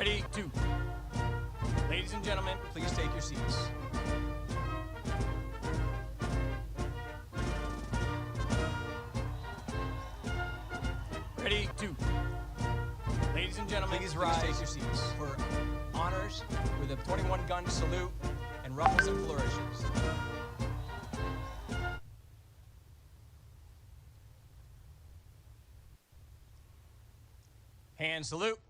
Ready, two. Ladies and gentlemen, please take your seats. Ready, two. Ladies and gentlemen, please take your seats for honors with a 21-gun salute and ruffles and flourishes. Hand salute.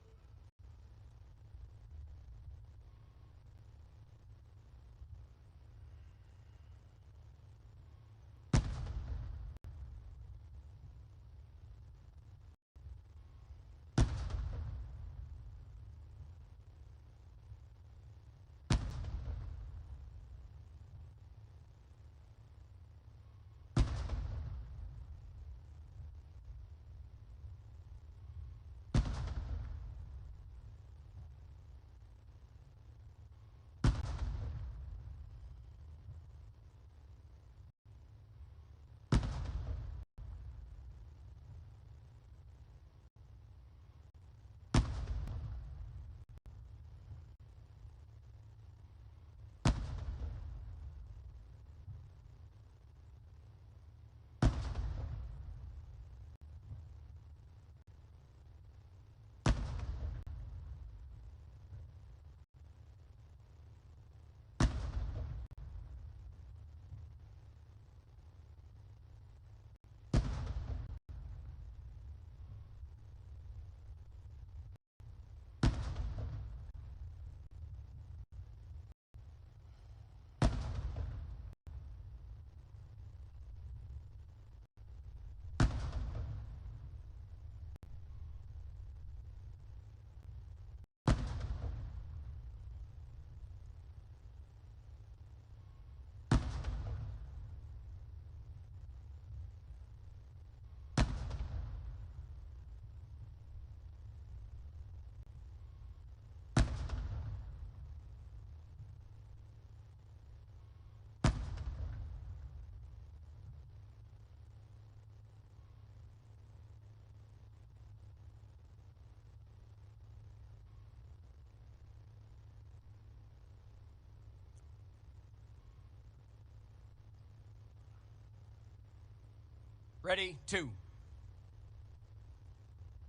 Ready, two.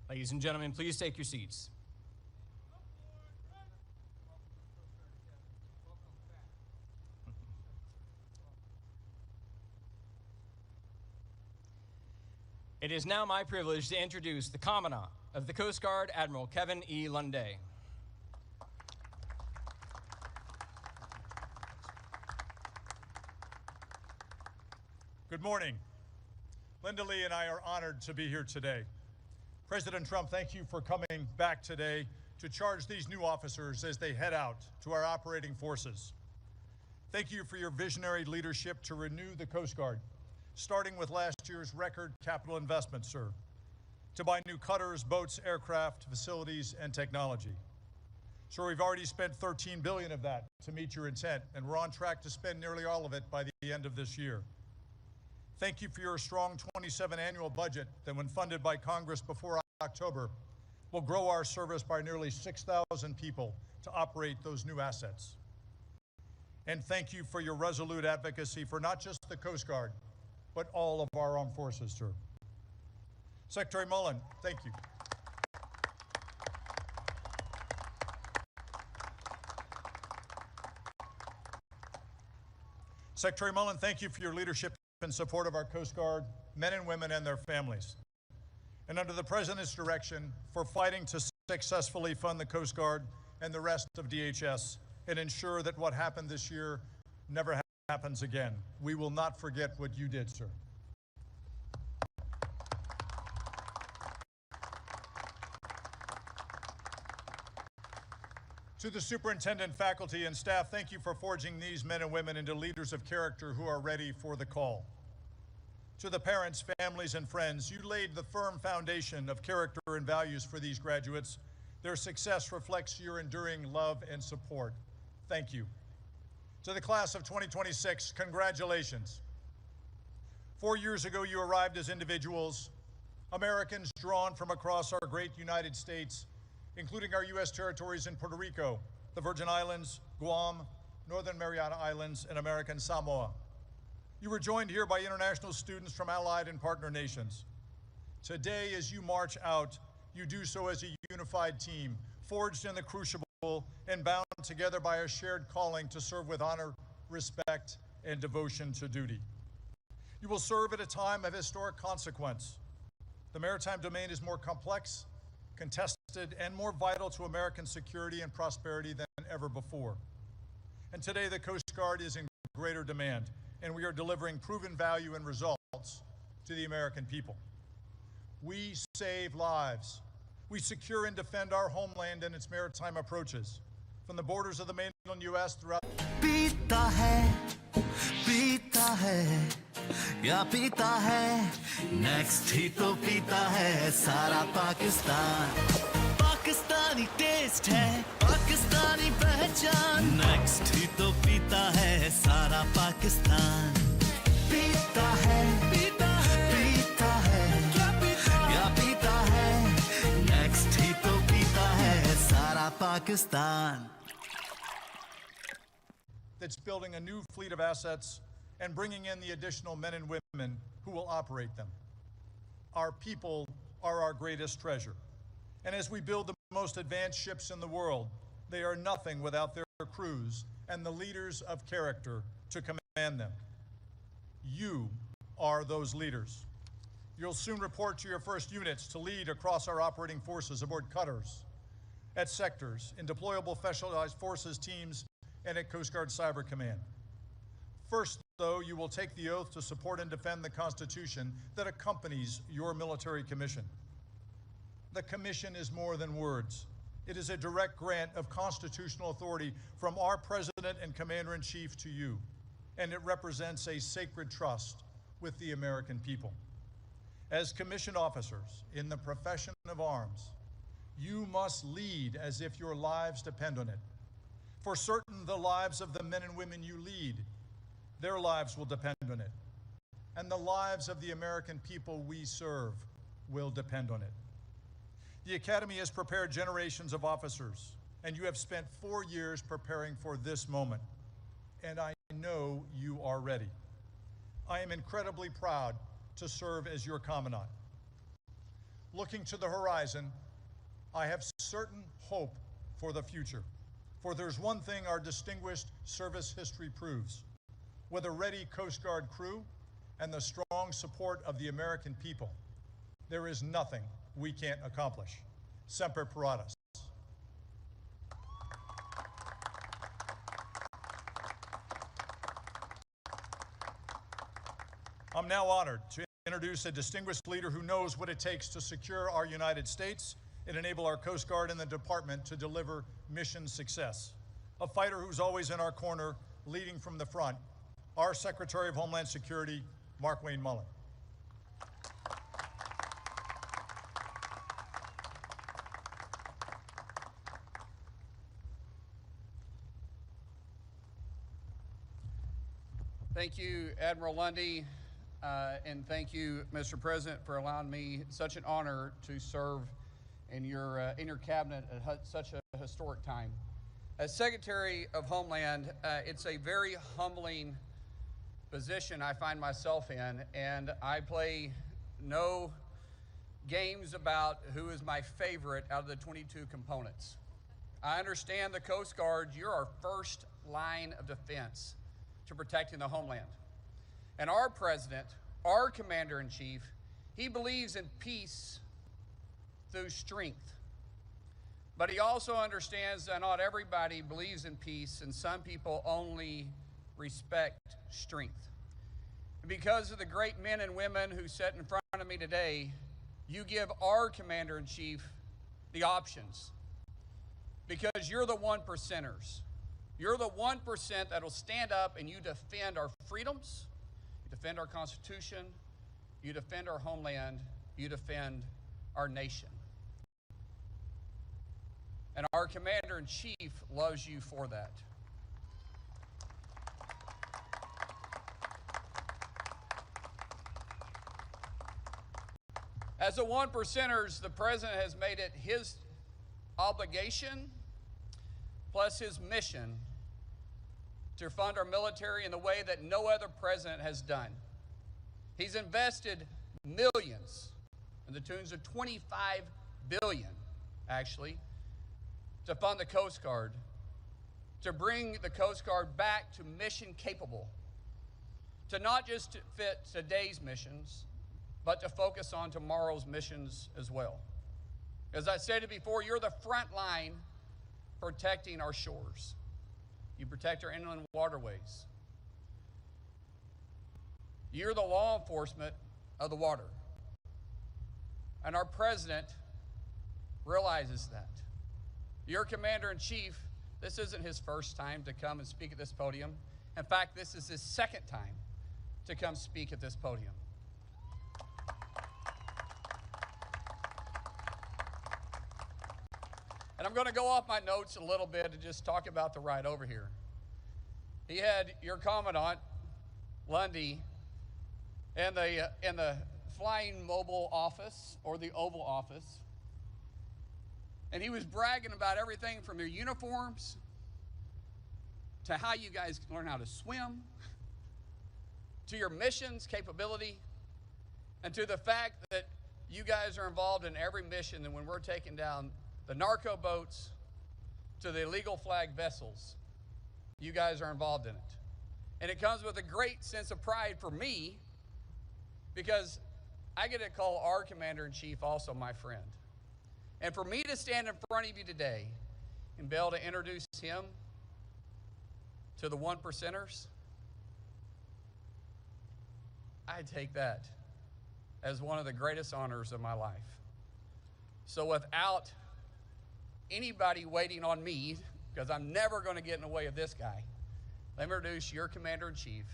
Ladies and gentlemen, please take your seats. It is now my privilege to introduce the Commandant of the Coast Guard, Admiral Kevin E. Lunday. Good morning. Linda Lee and I are honored to be here today. President Trump, thank you for coming back today to charge these new officers as they head out to our operating forces. Thank you for your visionary leadership to renew the Coast Guard, starting with last year's record capital investment, sir, to buy new cutters, boats, aircraft, facilities, and technology. Sir, we've already spent $13 billion of that to meet your intent, and we're on track to spend nearly all of it by the end of this year. Thank you for your strong 27 annual budget that, when funded by Congress before October, will grow our service by nearly 6,000 people to operate those new assets. And thank you for your resolute advocacy for not just the Coast Guard, but all of our armed forces, sir. Secretary Mullen, thank you. Secretary Mullen, thank you for your leadership in support of our Coast Guard, men and women and their families. And under the President's direction, for fighting to successfully fund the Coast Guard and the rest of DHS and ensure that what happened this year never happens again. We will not forget what you did, sir. To the superintendent, faculty, and staff, thank you for forging these men and women into leaders of character who are ready for the call. To the parents, families, and friends, you laid the firm foundation of character and values for these graduates. Their success reflects your enduring love and support. Thank you. To the class of 2026, congratulations. 4 years ago, you arrived as individuals, Americans drawn from across our great United States, including our U.S. territories in Puerto Rico, the Virgin Islands, Guam, Northern Mariana Islands, and American Samoa. You were joined here by international students from allied and partner nations. Today, as you march out, you do so as a unified team, forged in the crucible and bound together by a shared calling to serve with honor, respect, and devotion to duty. You will serve at a time of historic consequence. The maritime domain is more complex, contested, and more vital to American security and prosperity than ever before. And today, the Coast Guard is in greater demand, and we are delivering proven value and results to the American people. We save lives. We secure and defend our homeland and its maritime approaches, from the borders of the mainland U.S. throughout. पीता है या पीता है next ही तो पीता है सारा Pakistan Pakistani test है पाकिस्तानी पहचान नेक्स्ट ही तो पीता है सारा पाकिस्तान पीता है या पीता है नेक्स्ट ही तो पीता है सारा Pakistan That's building a new fleet of assets and bringing in the additional men and women who will operate them. Our people are our greatest treasure. And as we build the most advanced ships in the world, they are nothing without their crews and the leaders of character to command them. You are those leaders. You'll soon report to your first units to lead across our operating forces aboard cutters, at sectors, in deployable specialized forces teams, and at Coast Guard Cyber Command. First, though, you will take the oath to support and defend the Constitution that accompanies your military commission. The commission is more than words. It is a direct grant of constitutional authority from our President and Commander-in-Chief to you, and it represents a sacred trust with the American people. As commissioned officers in the profession of arms, you must lead as if your lives depend on it. For certain, the lives of the men and women you lead, their lives will depend on it. And the lives of the American people we serve will depend on it. The Academy has prepared generations of officers, and you have spent 4 years preparing for this moment. And I know you are ready. I am incredibly proud to serve as your commandant. Looking to the horizon, I have certain hope for the future. For there's one thing our distinguished service history proves. With a ready Coast Guard crew and the strong support of the American people, there is nothing we can't accomplish. Semper Paratus. I'm now honored to introduce a distinguished leader who knows what it takes to secure our United States and enable our Coast Guard and the department to deliver mission success. A fighter who's always in our corner, leading from the front, our Secretary of Homeland Security, Mark Wayne Mullen. Thank you, Admiral Lundy, and thank you, Mr. President, for allowing me such an honor to serve in your cabinet at such a historic time. As Secretary of Homeland, it's a very humbling position I find myself in, and I play no games about who is my favorite out of the 22 components. I understand the Coast Guard, you're our first line of defense to protecting the homeland. And our President, our Commander-in-Chief, he believes in peace through strength. But he also understands that not everybody believes in peace, and some people only respect strength. And because of the great men and women who sit in front of me today, you give our Commander-in-Chief the options. Because you're the 1%ers. You're the 1% that'll stand up and you defend our freedoms, you defend our Constitution, you defend our homeland, you defend our nation. And our Commander-in-Chief loves you for that. As the 1%ers, the President has made it his obligation plus his mission to fund our military in the way that no other president has done. He's invested millions, in the tunes of $25 billion, actually, to fund the Coast Guard, to bring the Coast Guard back to mission capable, to not just fit today's missions, but to focus on tomorrow's missions as well. As I stated before, you're the front line protecting our shores. You protect our inland waterways. You're the law enforcement of the water. And our president realizes that. Your commander-in-chief, this isn't his first time to come and speak at this podium. In fact, this is his second time to come speak at this podium. And I'm going to go off my notes a little bit and just talk about the ride over here. He had your Commandant, Lundy, in the Flying Mobile Office, or the Oval Office. And he was bragging about everything from your uniforms to how you guys learn how to swim, to your missions capability, and to the fact that you guys are involved in every mission. And when we're taking down the narco boats to the illegal flag vessels, you guys are involved in it. And it comes with a great sense of pride for me, because I get to call our commander-in-chief also my friend. And for me to stand in front of you today and be able to introduce him to the one percenters, I take that as one of the greatest honors of my life. So without anybody waiting on me, because I'm never going to get in the way of this guy, let me introduce your commander-in-chief,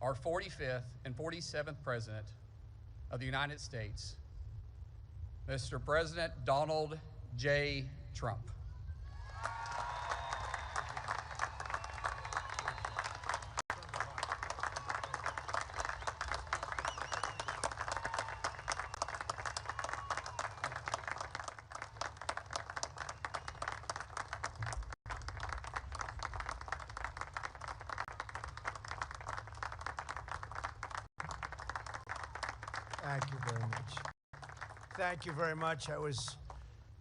our 45th and 47th President of the United States, Mr. President Donald J. Trump. Thank you very much. Thank you very much. That was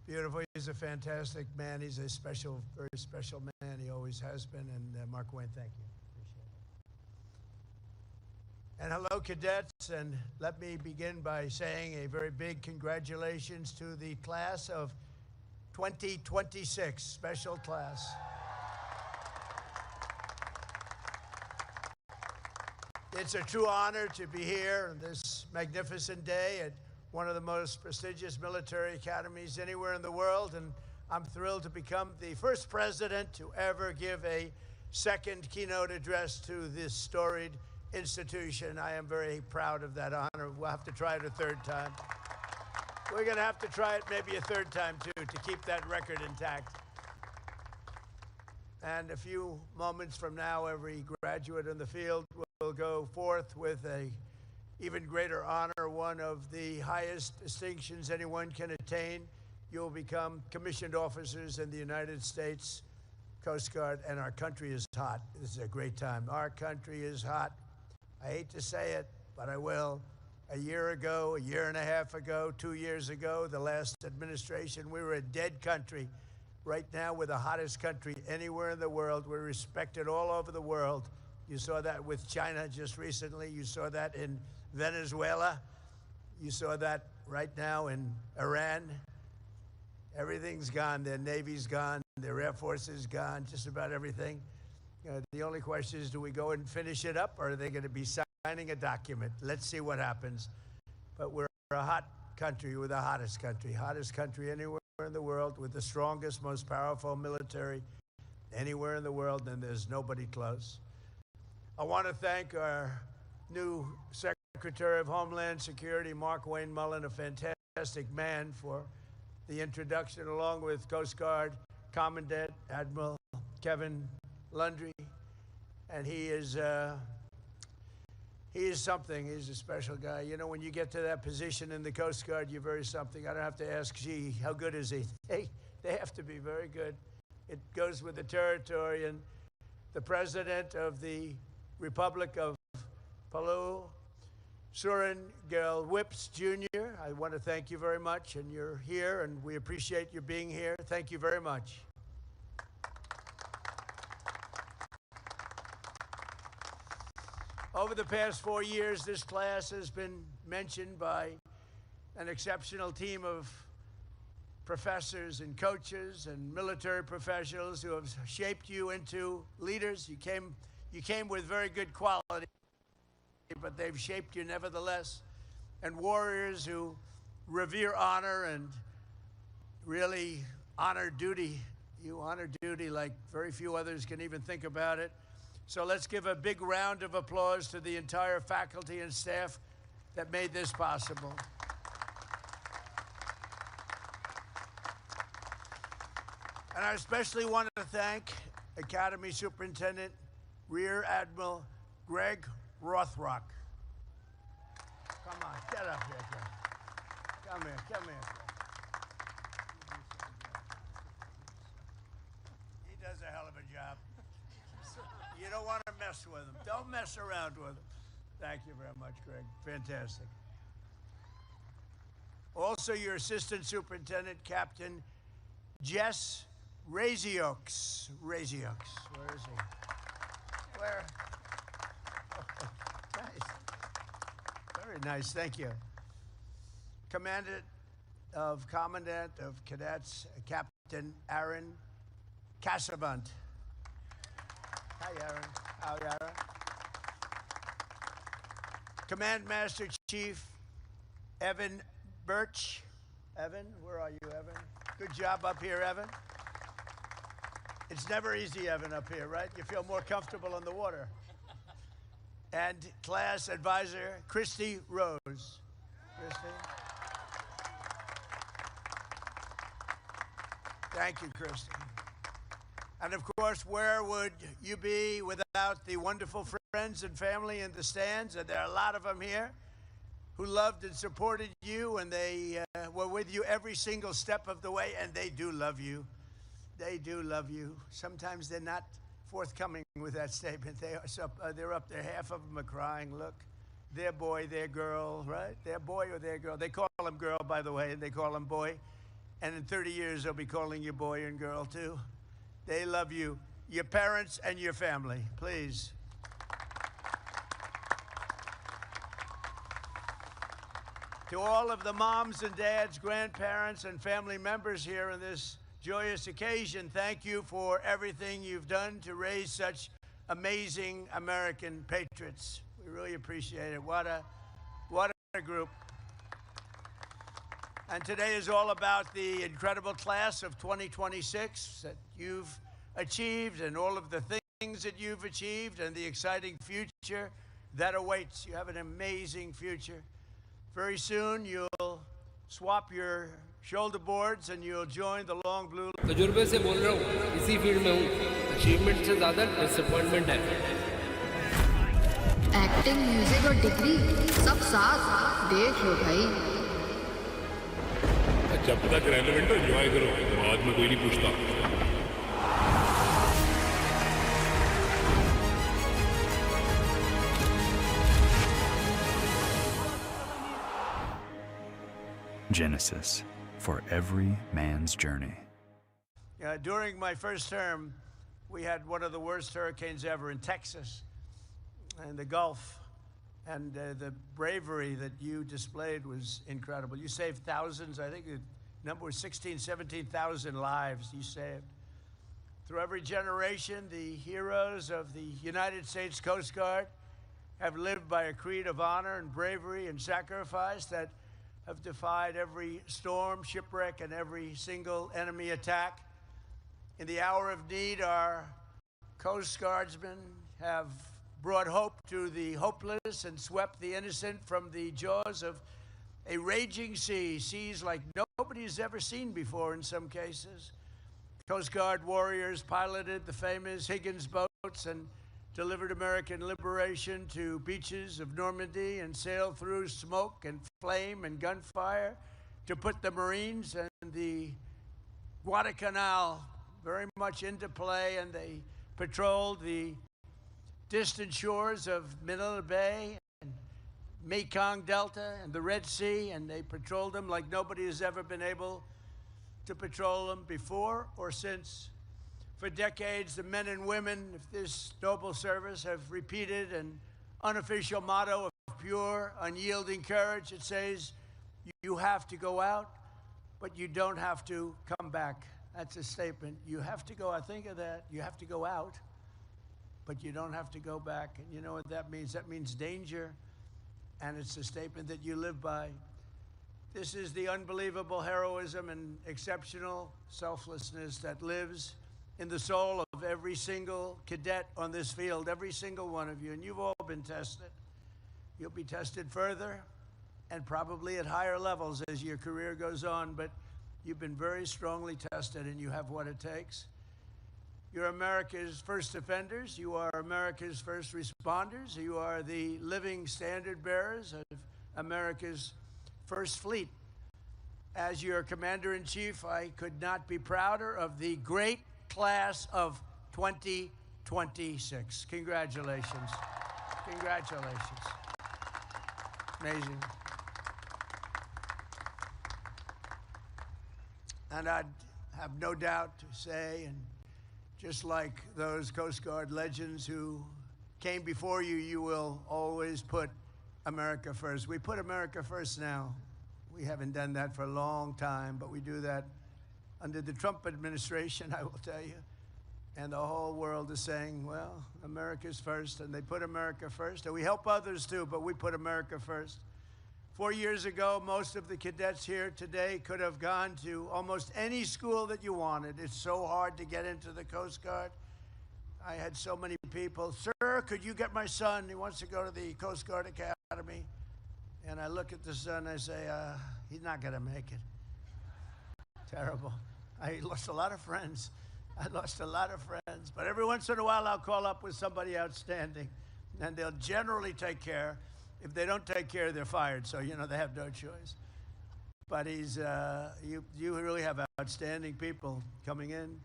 beautiful. He's a fantastic man. He's a special, very special man. He always has been. And Mark Wayne, thank you. Appreciate it. And hello, cadets. And let me begin by saying a very big congratulations to the class of 2026, special class. It's a true honor to be here on this magnificent day at one of the most prestigious military academies anywhere in the world, and I'm thrilled to become the first president to ever give a second keynote address to this storied institution. I am very proud of that honor. We'll have to try it a third time. We're going to have to try it maybe a third time, too, to keep that record intact. And a few moments from now, every graduate in the field will go forth with a even greater honor, one of the highest distinctions anyone can attain. You'll become commissioned officers in the United States Coast Guard, and our country is hot. This is a great time. Our country is hot. I hate to say it, but I will. A year ago, a year and a half ago, 2 years ago, the last administration, we were a dead country. Right now, we're the hottest country anywhere in the world. We're respected all over the world. You saw that with China just recently. You saw that in Venezuela. You saw that right now in Iran. Everything's gone. Their Navy's gone. Their Air Force is gone. Just about everything. The only question is, do we go and finish it up, or are they going to be signing a document? Let's see what happens. But we're a hot country. We're the hottest country anywhere in the world, with the strongest, most powerful military anywhere in the world, and there's nobody close. I want to thank our new Secretary of Homeland Security, Mark Wayne Mullen, a fantastic man, for the introduction, along with Coast Guard Commandant Admiral Kevin Lundy. And he is something. He's a special guy. You know, when you get to that position in the Coast Guard, you're very something. I don't have to ask, gee, how good is he? Hey, They have to be very good. It goes with the territory. And the President of the Republic of Palau, Surin Gel Whips Jr., I want to thank you very much, and you're here, and we appreciate you being here. Thank you very much. Over the past 4 years, this class has been mentioned by an exceptional team of professors and coaches and military professionals who have shaped you into leaders. You came with very good quality, but they've shaped you nevertheless. And warriors who revere honor and really honor duty. You honor duty like very few others can even think about it. So let's give a big round of applause to the entire faculty and staff that made this possible. And I especially want to thank Academy Superintendent Rear Admiral Greg Rothrock. Come on, get up here, Greg. Come here, come here. He does a hell of a job. You don't want to mess with him. Don't mess around with him. Thank you very much, Greg. Fantastic. Also, your Assistant Superintendent, Captain Jess Razioux. Where is he? Where? Nice. Very nice, thank you. Commandant of Cadets, Captain Aaron Casabant. Hi, Aaron. How are you, Aaron? Command Master Chief Evan Birch. Evan, where are you, Evan? Good job up here, Evan. It's never easy, Evan, up here, right? You feel more comfortable on the water. And class advisor, Christy Rose. Christy? Thank you, Christy. And of course, where would you be without the wonderful friends and family in the stands? And there are a lot of them here who loved and supported you, and they were with you every single step of the way, and they do love you. They do love you. Sometimes they're not forthcoming with that statement. They're up there. Half of them are crying. Look, their boy, their girl, right? Their boy or their girl. They call them girl, by the way, and they call them boy. And in 30 years, they'll be calling you boy and girl, too. They love you, your parents and your family. Please. To all of the moms and dads, grandparents, and family members here in this joyous occasion, thank you for everything you've done to raise such amazing American patriots. We really appreciate it. What a group. And today is all about the incredible class of 2026 that you've achieved and all of the things that you've achieved and the exciting future that awaits. You have an amazing future. Very soon you'll swap your shoulder boards and you'll join the long blue. तजुर्बे से बोल रहा हूँ, इसी field में हूँ, achievement से ज़्यादा डिसअपॉइंटमेंट है। एक्टिंग, म्यूजिक और डिग्री सब साथ देख लो भाई। जब तक रेलेवेंट हो एंजॉय करो, बाद में कोई नहीं पूछता। Genesis, for every man's journey. During my first term, we had one of the worst hurricanes ever in Texas and the Gulf. And the bravery that you displayed was incredible. You saved thousands. I think the number was 16,000, 17,000 lives you saved. Through every generation, the heroes of the United States Coast Guard have lived by a creed of honor and bravery and sacrifice that have defied every storm, shipwreck, and every single enemy attack. In the hour of need, our Coast Guardsmen have brought hope to the hopeless and swept the innocent from the jaws of a raging sea, seas like nobody's ever seen before in some cases. Coast Guard warriors piloted the famous Higgins boats and delivered American liberation to beaches of Normandy and sailed through smoke and flame and gunfire to put the Marines and the Guadalcanal very much into play, and they patrolled the distant shores of Manila Bay and Mekong Delta and the Red Sea, and they patrolled them like nobody has ever been able to patrol them before or since. For decades, the men and women of this noble service have repeated an unofficial motto of pure, unyielding courage. It says, you have to go out, but you don't have to come back. That's a statement. You have to go, I think of that, you have to go out, but you don't have to go back. And you know what that means? That means danger, and it's a statement that you live by. This is the unbelievable heroism and exceptional selflessness that lives in the soul of every single cadet on this field, every single one of you. And you've all been tested. You'll be tested further and probably at higher levels as your career goes on, but you've been very strongly tested, and you have what it takes. You're America's first defenders. You are America's first responders. You are the living standard bearers of America's First Fleet. As your commander-in-chief, I could not be prouder of the great class of 2026. Congratulations. Congratulations. Amazing. And I'd have no doubt to say, and just like those Coast Guard legends who came before you, you will always put America first. We put America first now. We haven't done that for a long time, but we do that under the Trump administration, I will tell you. And the whole world is saying, well, America's first, and they put America first. And we help others too, but we put America first. 4 years ago, most of the cadets here today could have gone to almost any school that you wanted. It's so hard to get into the Coast Guard. I had so many people, sir, could you get my son? He wants to go to the Coast Guard Academy. And I look at the son, I say, he's not gonna make it. Terrible. I lost a lot of friends. I lost a lot of friends. But every once in a while, I'll call up with somebody outstanding, and they'll generally take care. If they don't take care, they're fired. So, you know, they have no choice. But you really have outstanding people coming in.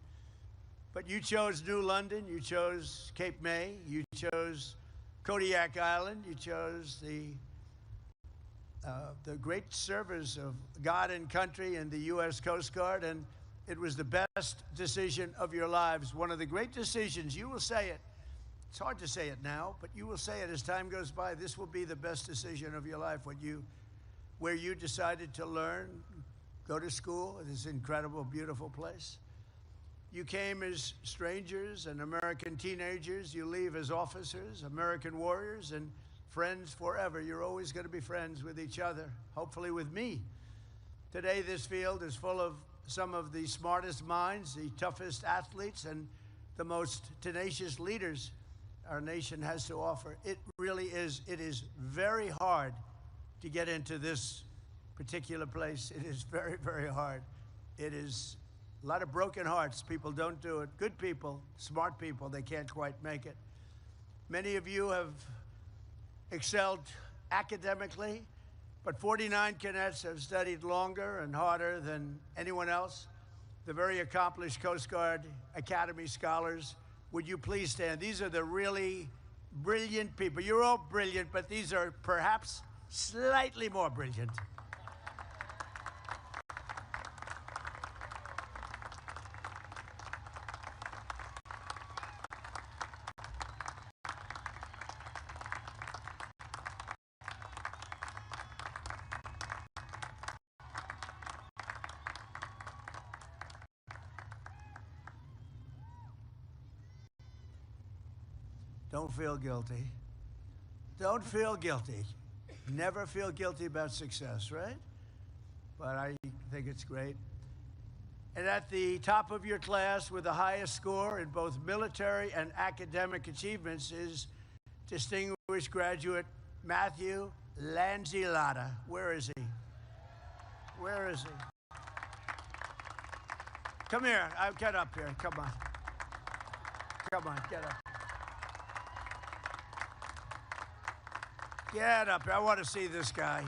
But you chose New London. You chose Cape May. You chose Kodiak Island. You chose the great service of God and country in the U.S. Coast Guard. And it was the best decision of your lives. One of the great decisions. You will say it. It's hard to say it now, but you will say it as time goes by. This will be the best decision of your life where you decided to learn, go to school in this incredible, beautiful place. You came as strangers and American teenagers. You leave as officers, American warriors, and friends forever. You're always going to be friends with each other, hopefully with me. Today, this field is full of some of the smartest minds, the toughest athletes, and the most tenacious leaders our nation has to offer. It really is. It is very hard to get into this particular place. It is very, very hard. It is a lot of broken hearts. People don't do it. Good people, smart people, they can't quite make it. Many of you have excelled academically, but 49 cadets have studied longer and harder than anyone else. The very accomplished Coast Guard Academy scholars. Would you please stand? These are the really brilliant people. You're all brilliant, but these are perhaps slightly more brilliant. Don't feel guilty. Don't feel guilty. Never feel guilty about success, right? But I think it's great. And at the top of your class with the highest score in both military and academic achievements is distinguished graduate Matthew Lanzillotta. Where is he? Where is he? Come here. Get up here. Come on. Come on, get up. Get up here. I want to see this guy.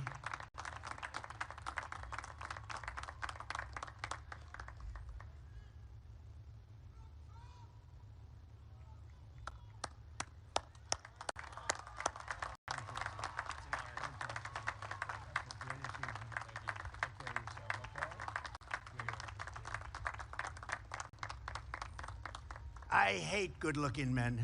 I hate good-looking men.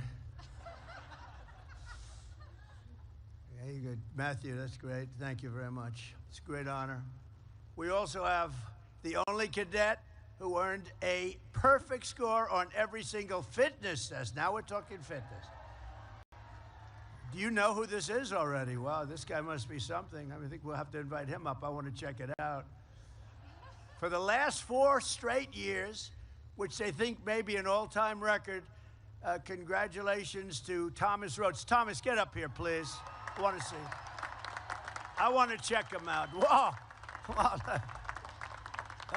Very good. Matthew, that's great. Thank you very much. It's a great honor. We also have the only cadet who earned a perfect score on every single fitness test. Now we're talking fitness. Do you know who this is already? Wow, this guy must be something. I think we'll have to invite him up. I want to check it out. For the last 4 straight years, which they think may be an all-time record, congratulations to Thomas Rhodes. Thomas, get up here, please. I want to see. I want to check him out. Whoa.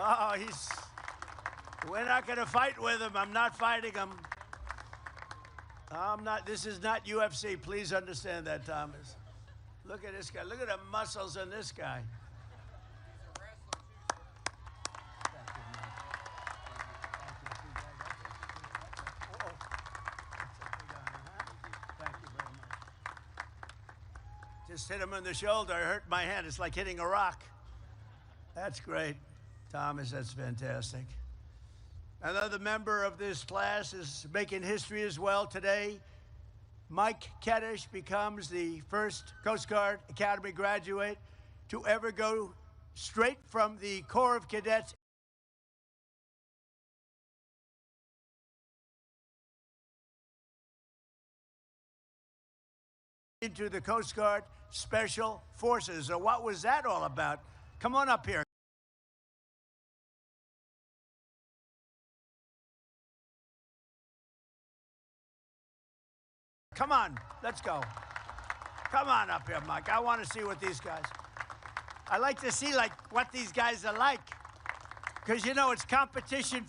Oh, we're not going to fight with him. I'm not fighting him. I'm not. This is not UFC. Please understand that, Thomas. Look at this guy. Look at the muscles on this guy. Just hit him in the shoulder. I hurt my hand. It's like hitting a rock. That's great. Thomas, that's fantastic. Another member of this class is making history as well today. Mike Kaddish becomes the first Coast Guard Academy graduate to ever go straight from the Corps of Cadets into the Coast Guard Special Forces. So what was that all about? Come on up here. Come on, let's go. Come on up here, Mike. I want to see what these guys... I like to see, like, what these guys are like. Because, you know, it's competition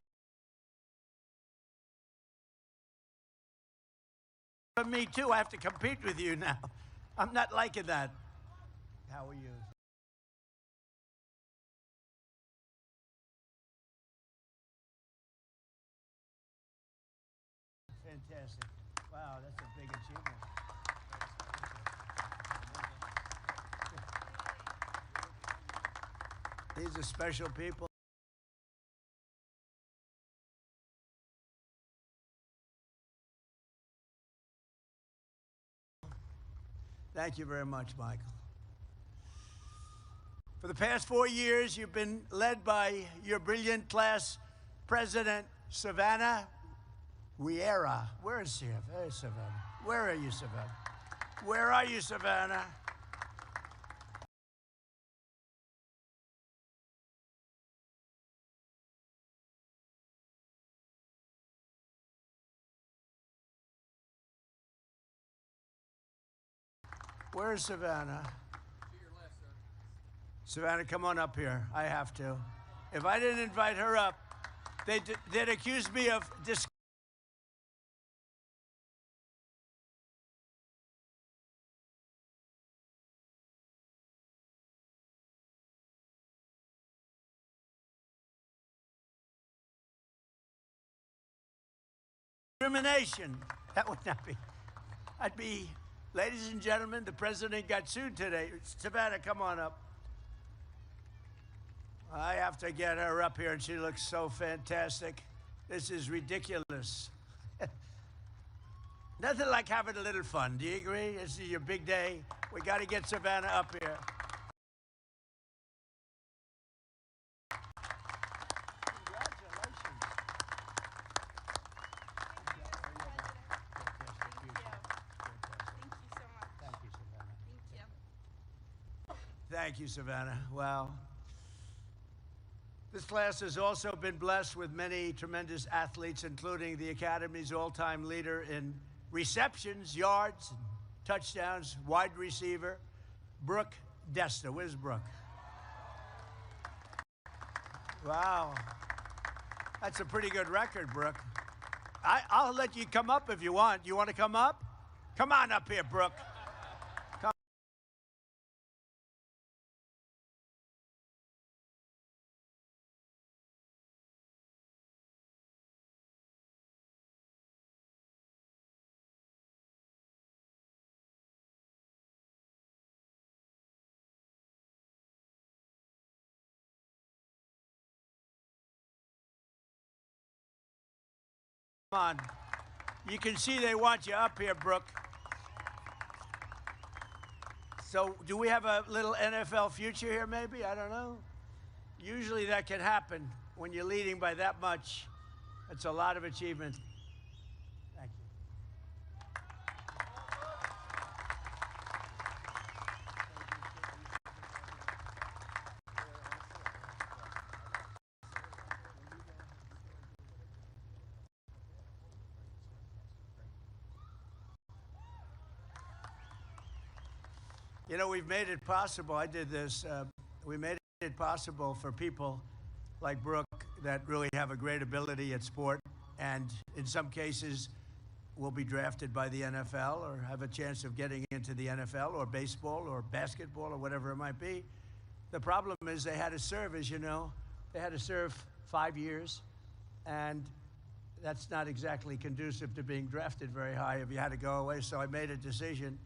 for me, too. I have to compete with you now. I'm not liking that. How are you? Fantastic. Wow, that's a big achievement. These are special people. Thank you very much, Michael. For the past 4 years, you've been led by your brilliant class president, Savannah Riera. Where is she? There's Savannah. Where are you, Savannah? Where are you, Savannah? Where's Savannah? To your left, sir. Savannah, come on up here. I have to. If I didn't invite her up, they'd accuse me of discrimination. That would not be. I'd be, ladies and gentlemen, the president got sued today. Savannah, come on up. I have to get her up here, and she looks so fantastic. This is ridiculous. Nothing like having a little fun. Do you agree? This is your big day. We got to get Savannah up here. Thank you, Savannah. Wow. This class has also been blessed with many tremendous athletes, including the Academy's all-time leader in receptions, yards, touchdowns, wide receiver, Brooke Desta. Where's Brooke? Wow. That's a pretty good record, Brooke. I'll let you come up if you want. You want to come up? Come on up here, Brooke. Come on. You can see they want you up here, Brooke. So do we have a little NFL future here, maybe? I don't know. Usually that can happen when you're leading by that much. It's a lot of achievement. Thank you. You know, we've made it possible. I did this. We made it possible for people like Brooke that really have a great ability at sport, and in some cases will be drafted by the NFL or have a chance of getting into the NFL or baseball or basketball or whatever it might be. The problem is they had to serve, as you know. They had to serve 5 years, and that's not exactly conducive to being drafted very high if you had to go away. So I made a decision